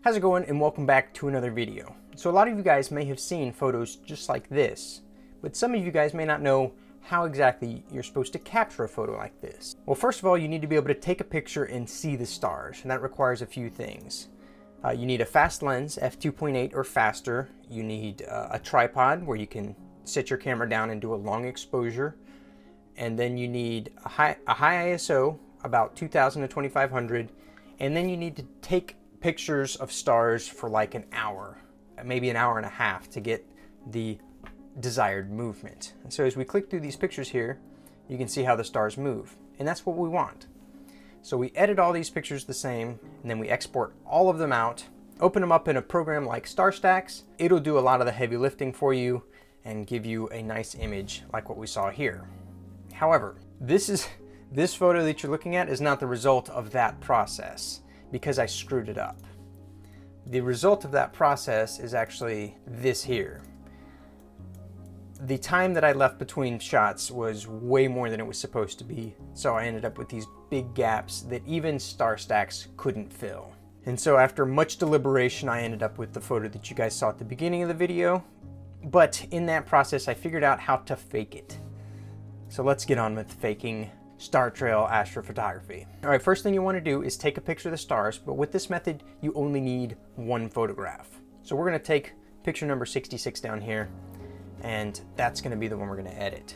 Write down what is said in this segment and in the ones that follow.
How's it going, and welcome back to another video. So a lot of you guys may have seen photos just like this, but some of you guys may not know how exactly you're supposed to capture a photo like this. Well, first of all, you need to be able to take a picture and see the stars, and that requires a few things. You need a fast lens, f2.8 or faster. You need a tripod where you can set your camera down and do a long exposure. And then you need a high ISO, about 2000 to 2500. And then you need to take pictures of stars for like an hour, maybe an hour and a half, to get the desired movement. And so as we click through these pictures here, you can see how the stars move, and that's what we want. So we edit all these pictures the same, and then we export all of them out, open them up in a program like StarStax. It'll do a lot of the heavy lifting for you and give you a nice image like what we saw here. However, this photo that you're looking at is not the result of that process, because I screwed it up. The result of that process is actually this here. The time that I left between shots was way more than it was supposed to be, so I ended up with these big gaps that even StarStax couldn't fill. And so after much deliberation, I ended up with the photo that you guys saw at the beginning of the video, but in that process I figured out how to fake it. So let's get on with faking star trail astrophotography. All right, first thing you want to do is take a picture of the stars, but with this method, you only need one photograph. So we're going to take picture number 66 down here, and that's going to be the one we're going to edit.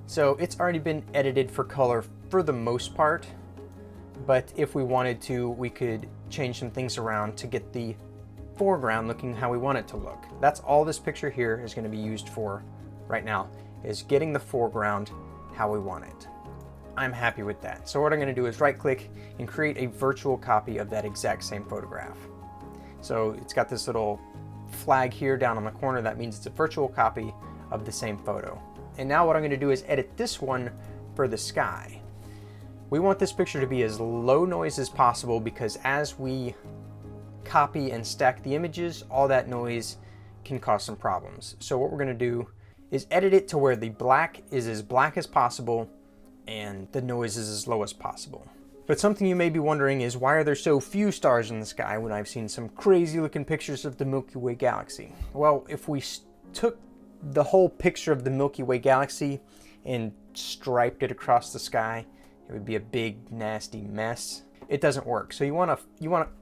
So it's already been edited for color for the most part, but if we wanted to, we could change some things around to get the foreground looking how we want it to look. That's all this picture here is going to be used for right now, is getting the foreground how we want it. I'm happy with that. So what I'm going to do is right click and create a virtual copy of that exact same photograph. So it's got this little flag here down on the corner. That means it's a virtual copy of the same photo. And now what I'm going to do is edit this one for the sky. We want this picture to be as low noise as possible, because as we copy and stack the images, all that noise can cause some problems. So what we're going to do is edit it to where the black is as black as possible and the noise is as low as possible. But something you may be wondering is, why are there so few stars in the sky when I've seen some crazy looking pictures of the Milky Way galaxy? Well, if we took the whole picture of the Milky Way galaxy and striped it across the sky, it would be a big nasty mess. It doesn't work. So you want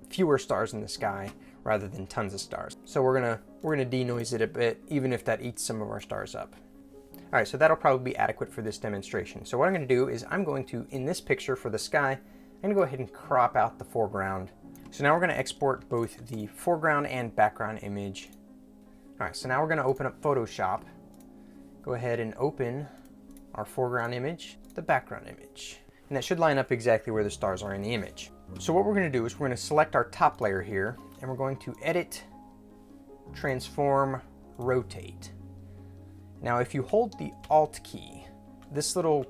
fewer stars in the sky rather than tons of stars. So we're gonna denoise it a bit, even if that eats some of our stars up. All right, so that'll probably be adequate for this demonstration. So what I'm going to do is I'm going to, in this picture for the sky, I'm going to go ahead and crop out the foreground. So now we're going to export both the foreground and background image. All right, so now we're going to open up Photoshop. Go ahead and open our foreground image, the background image. And that should line up exactly where the stars are in the image. So what we're going to do is we're going to select our top layer here, and we're going to edit, transform, rotate. Now, if you hold the Alt key, this little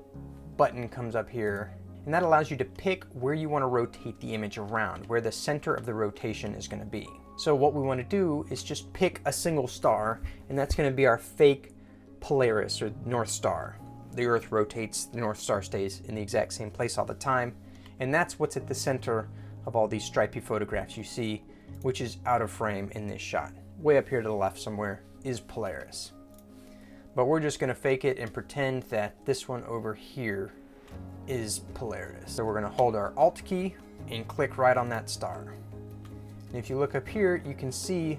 button comes up here, and that allows you to pick where you want to rotate the image around, where the center of the rotation is going to be. So what we want to do is just pick a single star, and that's going to be our fake Polaris, or North Star. The Earth rotates, the North Star stays in the exact same place all the time, and that's what's at the center of all these stripy photographs you see, which is out of frame in this shot. Way up here to the left somewhere is Polaris. But we're just going to fake it and pretend that this one over here is Polaris. So we're going to hold our Alt key and click right on that star. And if you look up here, you can see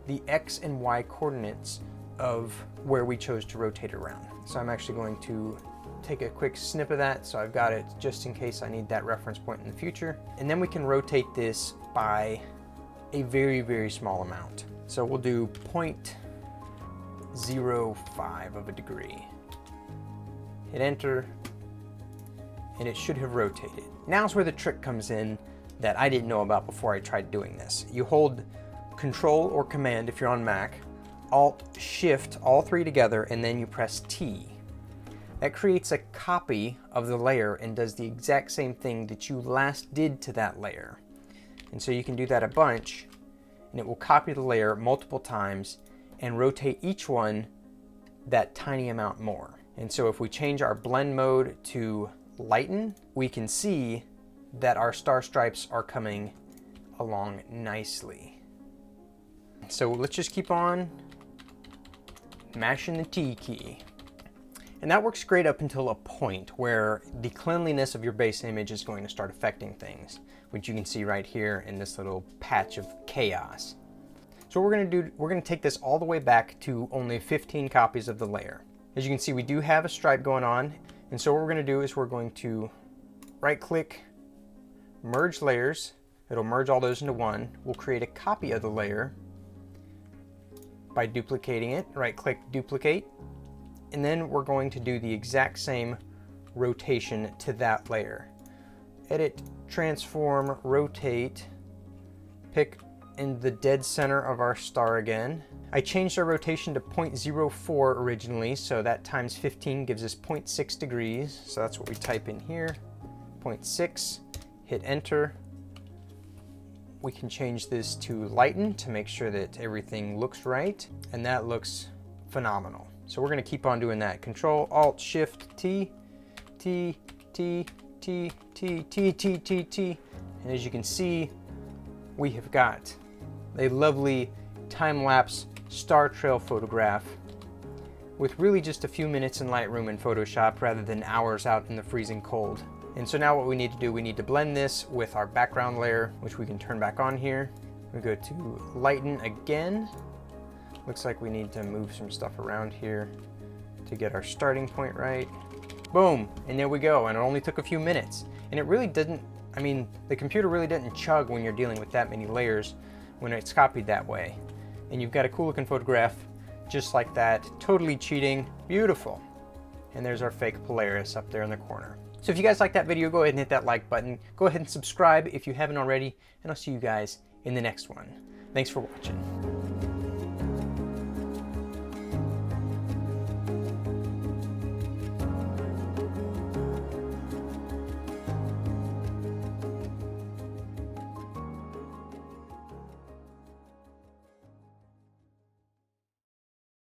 the X and Y coordinates of where we chose to rotate around. So I'm actually going to take a quick snip of that, so I've got it just in case I need that reference point in the future. And then we can rotate this by a very, very small amount. So we'll do 0.05 of a degree. Hit enter, and it should have rotated. Now's where the trick comes in that I didn't know about before I tried doing this. You hold Control or Command if you're on Mac, Alt, Shift, all three together, and then you press T. That creates a copy of the layer and does the exact same thing that you last did to that layer. And so you can do that a bunch, and it will copy the layer multiple times and rotate each one that tiny amount more. And so if we change our blend mode to lighten, we can see that our star stripes are coming along nicely. So let's just keep on mashing the T key. And that works great up until a point where the cleanliness of your base image is going to start affecting things, which you can see right here in this little patch of chaos. So what we're going to do, we're going to take this all the way back to only 15 copies of the layer. As you can see, we do have a stripe going on, and so what we're going to do is we're going to right click, merge layers. It'll merge all those into one. We'll create a copy of the layer by duplicating it. Right click, duplicate. And then we're going to do the exact same rotation to that layer. Edit, transform, rotate, pick in the dead center of our star again. I changed our rotation to 0.04 originally, so that times 15 gives us 0.6 degrees. So that's what we type in here, 0.6, hit enter. We can change this to lighten to make sure that everything looks right, and that looks phenomenal. So we're going to keep on doing that. Control, Alt, Shift, T, T, T, T, T, T, T, T, T. And as you can see, we have got a lovely time-lapse star trail photograph with really just a few minutes in Lightroom and Photoshop rather than hours out in the freezing cold. And so now what we need to do, we need to blend this with our background layer, which we can turn back on here. We go to lighten again. Looks like we need to move some stuff around here to get our starting point right. Boom, and there we go, and it only took a few minutes. And it really didn't, I mean, the computer really didn't chug when you're dealing with that many layers when it's copied that way. And you've got a cool looking photograph just like that, totally cheating, beautiful. And there's our fake Polaris up there in the corner. So if you guys like that video, go ahead and hit that like button. Go ahead and subscribe if you haven't already, and I'll see you guys in the next one. Thanks for watching.